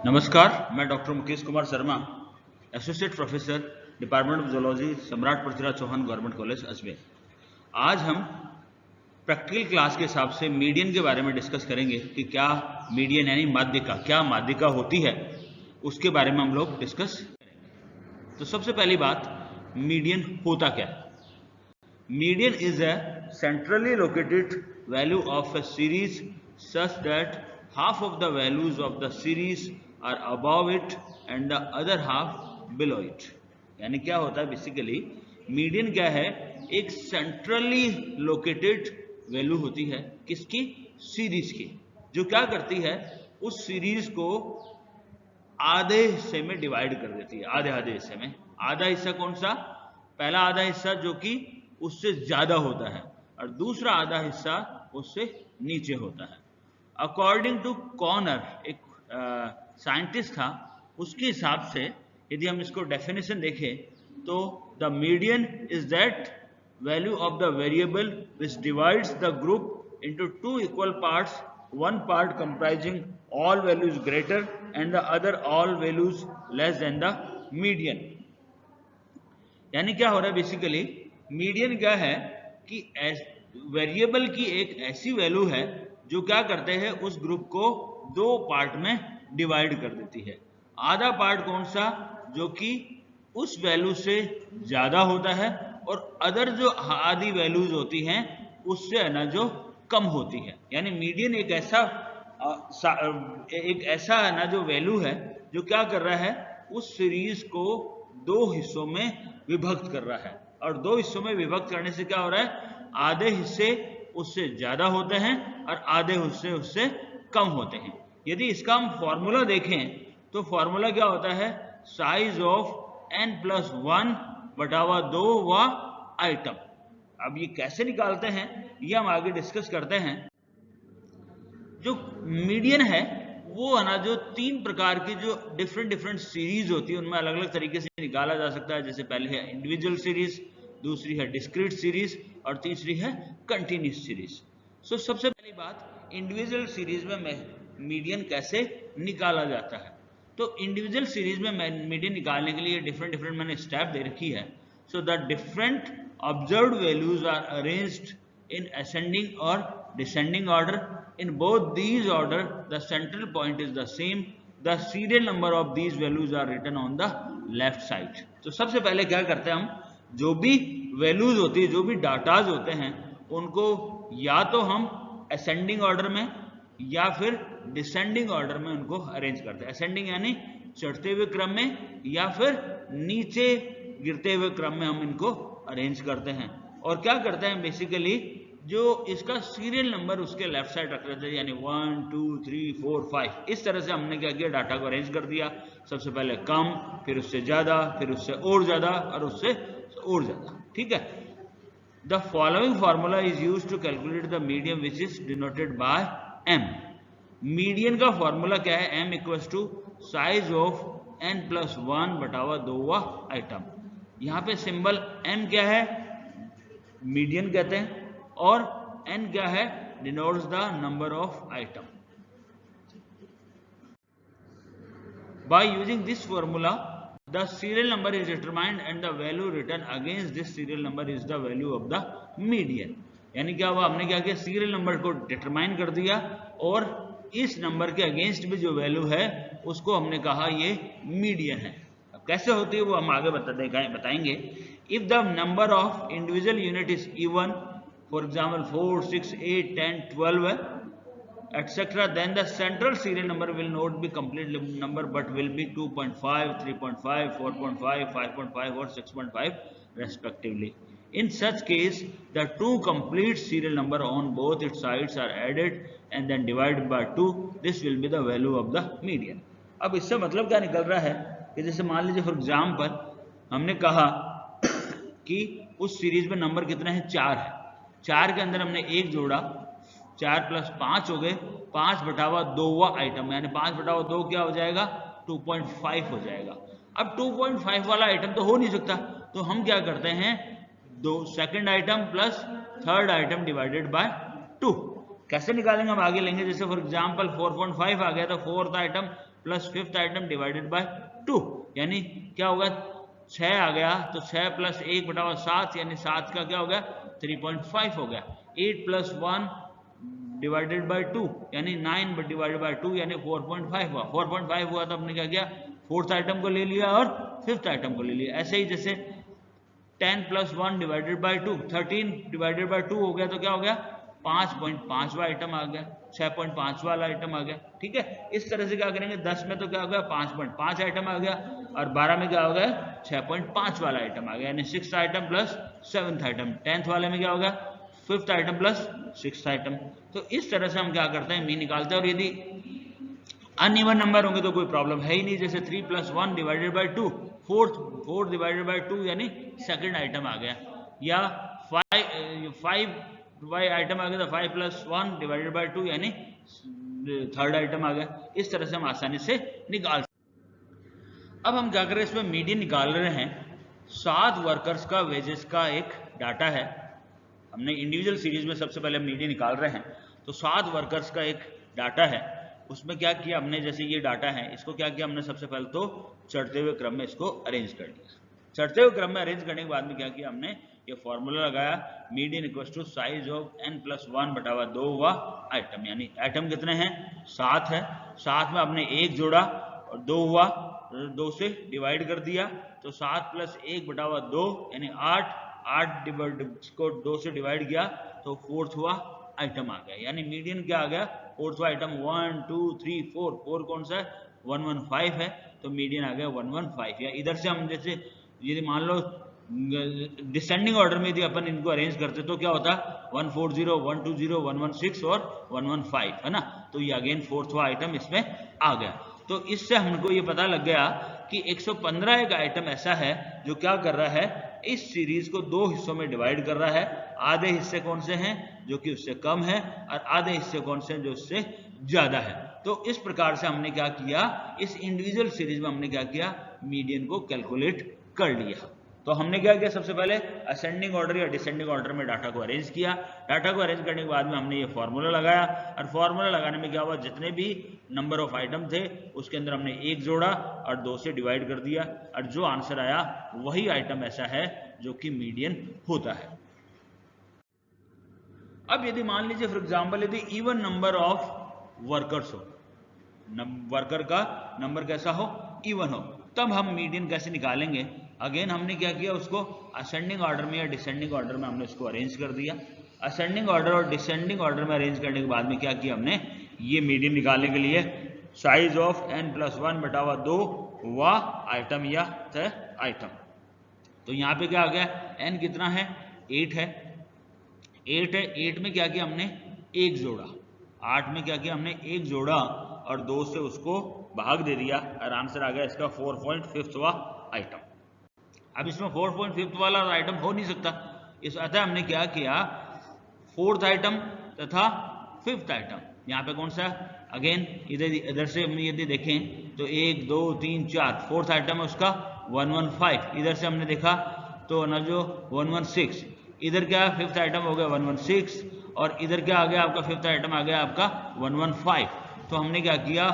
नमस्कार, मैं doctor Mukesh Kumar Sharma, associate professor, department of zoology, सम्राट पृथ्वीराज चौहान गवर्नमेंट कॉलेज अजमेर। आज हम प्रैक्टिकल क्लास के हिसाब से मीडियन के बारे में डिस्कस करेंगे कि क्या मीडियन यानी माध्यिका, क्या माध्यिका होती है, उसके बारे में हम लोग डिस्कस करेंगे। तो सबसे पहली बात, मीडियन होता क्या है? Median is a centrally located value of a series such that half of the values of the series are above it and the other half below it। यानी क्या होता है बेसिकली, मीडियन क्या है? एक सेंट्रली लोकेटेड वैल्यू होती है किसकी? सीरीज की, जो क्या करती है, उस सीरीज को आधे हिस्से में डिवाइड कर देती है। आधे आधे हिस्से में, आधा हिस्सा कौन सा? पहला आधा हिस्सा जो कि उससे ज्यादा होता है और दूसरा आधा हिस्सा उससे नीचे होता है। अकॉर्डिंग टू कॉर्नर, एक साइंटिस्ट था, उसके हिसाब से यदि हम इसको डेफिनेशन देखें तो the median is that value of the variable which divides the group into two equal parts, one part comprising all values greater and the other all values less than the median। यानी क्या हो रहा है basically, median क्या है कि variable की एक ऐसी वैल्यू है जो क्या करते हैं, उस ग्रुप को दो पार्ट में डिवाइड कर देती है। आधा पार्ट कौन सा? जो कि उस वैल्यू से ज्यादा होता है और अदर जो आधी वैल्यूज होती हैं उससे है ना जो कम होती है। यानी मीडियन एक ऐसा है ना जो वैल्यू है जो क्या कर रहा है, उस सीरीज को दो हिस्सों में विभक्त कर रहा है। और दो हिस्सों में विभक्त करने से क्या हो रहा है, आधे हिस्से उससे ज्यादा होते हैं और आधे हिस्से उससे कम होते हैं। यदि इसका हम फॉर्मूला देखें तो फॉर्मूला क्या होता है? साइज ऑफ n+1 बटावा 2 व आइटम। अब ये कैसे निकालते हैं ये हम आगे डिस्कस करते हैं। जो मीडियन है वो है ना जो तीन प्रकार की जो डिफरेंट सीरीज होती है उनमें अलग अलग तरीके से निकाला जा सकता है। जैसे पहले है इंडिविजुअल सीरीज, दूसरी है डिस्क्रीट सीरीज और तीसरी है कंटिन्यूस सीरीज। सो सबसे पहली बात, इंडिविजुअल सीरीज में मीडियन कैसे निकाला जाता है। तो इंडिविजुअल सीरीज में मीडियन निकालने के लिए डिफरेंट मैंने स्टेप दे रखी है। So the different observed values are arranged in ascending or descending order. In both these order, the central point is the same. The serial number of these values are written on the left side. तो सबसे पहले क्या करते हैं हम, जो भी values होती है, जो भी डाटाज होते हैं, उनको या तो हम असेंडिंग ऑर्डर में या फिर डिसेंडिंग ऑर्डर में उनको अरेंज करते हैं। असेंडिंग यानी चढ़ते हुए क्रम में या फिर नीचे गिरते हुए क्रम में हम इनको अरेंज करते हैं। और क्या करते हैं बेसिकली, जो इसका सीरियल नंबर उसके लेफ्ट साइड रख देते हैं, यानी 1 2 3 4 5। इस तरह से हमने क्या किया, डाटा को अरेंज कर दिया। सबसे पहले कम, फिर उससे ज्यादा, फिर उससे और ज्यादा और उससे और ज्यादा। ठीक है। The following formula is used to calculate the median which is denoted by m। Median का फॉर्मूला क्या है? m equals to size of n+1 बटावा 2 व आइटम। यहां पे सिंबल m क्या है? मीडियन कहते हैं, और n क्या है? Denotes the number of item. By using this formula the serial number is determined and the value return against this serial number is the value of the median. यानी क्या हुआ, हमने क्या किया, सीरियल नंबर को determine कर दिया और इस नंबर के अगेंस्ट भी जो वैल्यू है उसको हमने कहा ये मीडियन है। अब कैसे होती है वो हम आगे बताएंगे। If the number of individual unit is even, for example 4 6 8 10 12 etc., then the central serial number will not be complete number but will be 2.5 3.5 4.5 5.5 or 6.5 respectively. In such case, the two complete serial number on both its sides are added and then divided by 2. This will be the value of the median. अब इससे मतलब क्या निकल रहा है कि जैसे मान लीजिए फॉर एग्जाम्पल हमने कहा कि उस सीरीज में नंबर कितने हैं? 4 है। 4 के अंदर हमने 1 जोड़ा, 4 + 5 हो गए, 5 बटावा 2 वा आइटम, यानी 5 बटावा 2 क्या हो जाएगा? 2.5 हो जाएगा। अब 2.5 वाला आइटम तो हो नहीं सकता, तो हम क्या करते हैं, second item plus third item divided by 2। कैसे निकालेंगे हम आगे लेंगे। जैसे फॉर एग्जांपल 4.5 आ गया तो fourth item plus fifth item divided by 2, यानी क्या होगा 6 आ गया तो 6 प्लस 1 बटा 7 यानी 7 का क्या हो गया 3.5 हो गया। 8 प्लस 1 डिवाइडेड बाय 2 यानी 9 डिवाइडेड बाय 2 यानी 4.5 हुआ। 4.5 हुआ तो हमने क्या किया फोर्थ आइटम को ले लिया और फिफ्थ आइटम को ले लिया। ऐसे ही जैसे 10 plus 1 divided by 2 13 divided by 2 हो गया तो क्या हो गया 5.5 आइटम आ गया, 6.5 वाला आइटम आ गया। ठीक है, इस तरह से क्या करेंगे 10 में तो क्या हो गया 5.5 आइटम आ गया और 12 में क्या हो गया 6.5 वाला आइटम आ गया, यानी 6th item plus 7th item. 10th वाले में क्या होगा 5th item plus 6th item. तो इस तरह से हम क्या करते हैं मीन निकालते हैं। और यदि अनइवन नंबर होंगे तो कोई प्रॉब्लम है ही नहीं, जैसे 3 plus 1 divided by 2 4 divided by 2 यानी सेकंड आइटम आ गया, या 5 वाई आइटम आ गया तो 5 प्लस 1 डिवाइडेड बाय 2 यानी थर्ड आइटम आ गया। इस तरह से हम आसानी से निकाल। अब हम क्या करें इसमें मीडियन निकाल रहे हैं। 7 वर्कर्स का वेजेस का एक डाटा है, हमने इंडिविजुअल सीरीज में सबसे पहले मीडियन निकाल रहे हैं। तो 7 वर्कर्स का एक डाटा है, उसमें क्या किया हमने, जैसे ये डाटा है इसको क्या किया हमने सबसे पहले तो चढ़ते हुए क्रम में इसको अरेंज कर दिया। चढ़ते हुए क्रम में अरेंज करने के बाद में क्या किया हमने ये फॉर्मूला लगाया median equals to size of n plus 1 बटा 2 हुआ आइटम, यानी आइटम कितने हैं 7 है। 7 में हमने 1 जोड़ा और 2 हुआ, 2 से डिवाइड कर दिया तो 7 प्लस 1 बटा 2 यानी 8 को 2 से डिवाइड किया तो फोर्थ हुआ आइटम आ गया, यानी मीडियन क्या आ गया फोर्थ आइटम 1 2 3 4 कौन सा है 115 है, तो मीडियन आ गया 115। या इधर से हम जैसे यदि मान लो डिसेंडिंग ऑर्डर में यदि अपन इनको अरेंज करते तो क्या होता 140 120 116 और 115 है ना, तो ये अगेन फोर्थवा आइटम इसमें आ गया। तो इससे हमको ये पता लग गया कि 115 एक आइटम ऐसा है जो क्या कर रहा है इस सीरीज को 2 हिस्सों में डिवाइड कर रहा है। आधे हिस्से कौन से हैं जो कि उससे कम है और आधे हिस्से कौन से हैं जो उससे ज्यादा है। तो इस प्रकार से हमने क्या किया इस इंडिविजुअल सीरीज में हमने क्या किया मीडियन को कैलकुलेट कर लिया। तो हमने क्या किया सबसे पहले असेंडिंग ऑर्डर या डिसेंडिंग ऑर्डर में डाटा को अरेंज किया। डाटा को अरेंज करने के बाद में हमने ये फॉर्मूला लगाया और फॉर्मूला लगाने में क्या हुआ जितने भी नंबर ऑफ आइटम थे उसके अंदर हमने 1 जोड़ा और 2 से डिवाइड कर दिया और जो आंसर आया वही आइटम ऐसा है जो कि मीडियन होता है। अब यदि मान लीजिए फॉर एग्जांपल यदि इवन नंबर ऑफ वर्कर्स हो, वर्कर का नंबर कैसा हो इवन हो, तब हम मीडियन कैसे निकालेंगे। अगेन हमने क्या किया उसको असेंडिंग ऑर्डर में या डिसेंडिंग ऑर्डर में हमने उसको अरेंज कर दिया। असेंडिंग ऑर्डर और डिसेंडिंग ऑर्डर में अरेंज करने के बाद में क्या किया हमने ये मीडियन निकालने के लिए साइज ऑफ n प्लस 1 बटा 2 हुआ आइटम या आइटम। तो यहाँ पे क्या आ गया n कितना है 8 है, 8 है, 8 में क्या किया हमने 1 जोड़ा, 8 में क्या किया हमने 1 जोड़ा और 2 से उसको भाग दे दिया और आंसर आ गया इसका 4.5वां आइटम। अब इसमें 4.5 वाला आइटम हो नहीं सकता, इस अतः हमने क्या किया 4th आइटम तथा 5th आइटम। यहाँ पे कौन सा अगेन इधर से हम यदि देखें तो 1 2 3 4 4th आइटम है उसका 115, इधर से हमने देखा तो ना जो 116, इधर क्या 5th आइटम हो गया 116 और इधर क्या आ गया आपका 5th आइटम आ गया आपका 115। तो हमने क्या किया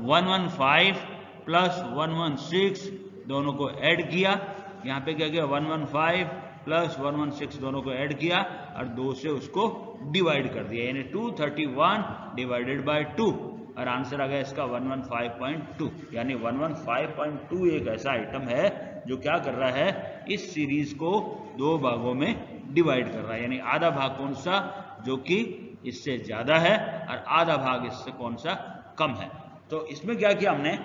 115 प्लस 116 दोनों को ऐड किया, यहाँ पे क्या किया 115 प्लस 116 दोनों को ऐड किया और 2 से उसको डिवाइड कर दिया, यानी 231 डिवाइडेड बाय 2 और आंसर आ गया इसका 115.2। यानी 115.2 एक ऐसा आइटम है जो क्या कर रहा है इस सीरीज को 2 भागों में डिवाइड कर रहा है, यानी आधा भाग कौन सा जो कि इससे ज्यादा है और आधा भाग इससे कौन सा कम है। तो इसमें क्या किया हमने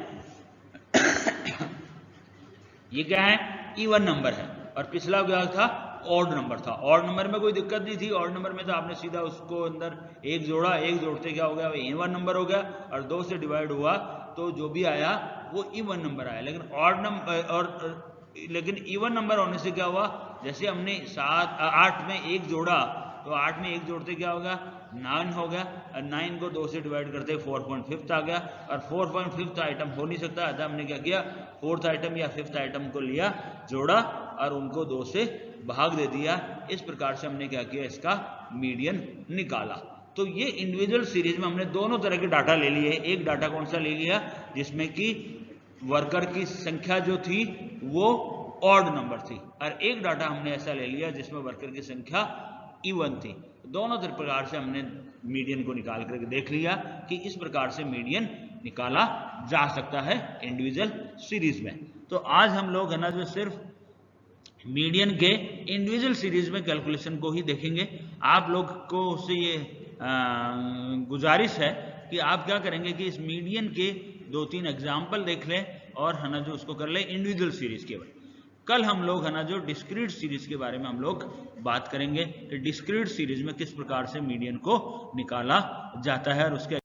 ये क्या है इवन नंबर है और पिछला क्या था ऑड नंबर था। ऑड नंबर में कोई दिक्कत नहीं थी, ऑड नंबर में तो आपने सीधा उसको अंदर 1 जोड़ा, 1 जोड़ते क्या हो गया इवन नंबर हो गया और 2 से डिवाइड हुआ तो जो भी आया वो इवन नंबर आया। लेकिन ऑड नंबर और लेकिन इवन नंबर होने से क्या हुआ जैसे हमने 8 में 1 जोड़ा तो 8 में 1 जोड़ते क्या होगा 9 हो गया और 9 को 2 से डिवाइड करते 4.5 आ गया और 4.5 आइटम हो नहीं सकता, अतः हमने क्या किया 4th आइटम या 5th आइटम को लिया जोड़ा और उनको 2 से भाग दे दिया। इस प्रकार से हमने क्या किया इसका मीडियन निकाला। तो ये इंडिविजुअल सीरीज में हमने दोनों तरह के डाटा ले लिए। एक डाटा कौन सा ले लिया जिसमें कि वर्कर की संख्या जो थी वो ऑड नंबर थी, और एक डाटा हमने ऐसा ले लिया जिसमें वर्कर की संख्या इवन थी। दोनों प्रकार से हमने मीडियन को निकाल करके देख लिया कि इस प्रकार से मीडियन निकाला जा सकता है इंडिविजुअल सीरीज में। तो आज हम लोग है ना जो सिर्फ मीडियन के इंडिविजुअल सीरीज में कैलकुलेशन को ही देखेंगे। आप लोग को उससे ये गुजारिश है कि आप क्या करेंगे कि इस मीडियन के 2-3 एग्जाम्पल देख लें और है ना जो उसको कर ले इंडिविजुअल सीरीज केवल। कल हम लोग है ना जो डिस्क्रीट सीरीज के बारे में हम लोग बात करेंगे कि डिस्क्रीट सीरीज में किस प्रकार से मीडियन को निकाला जाता है और उसके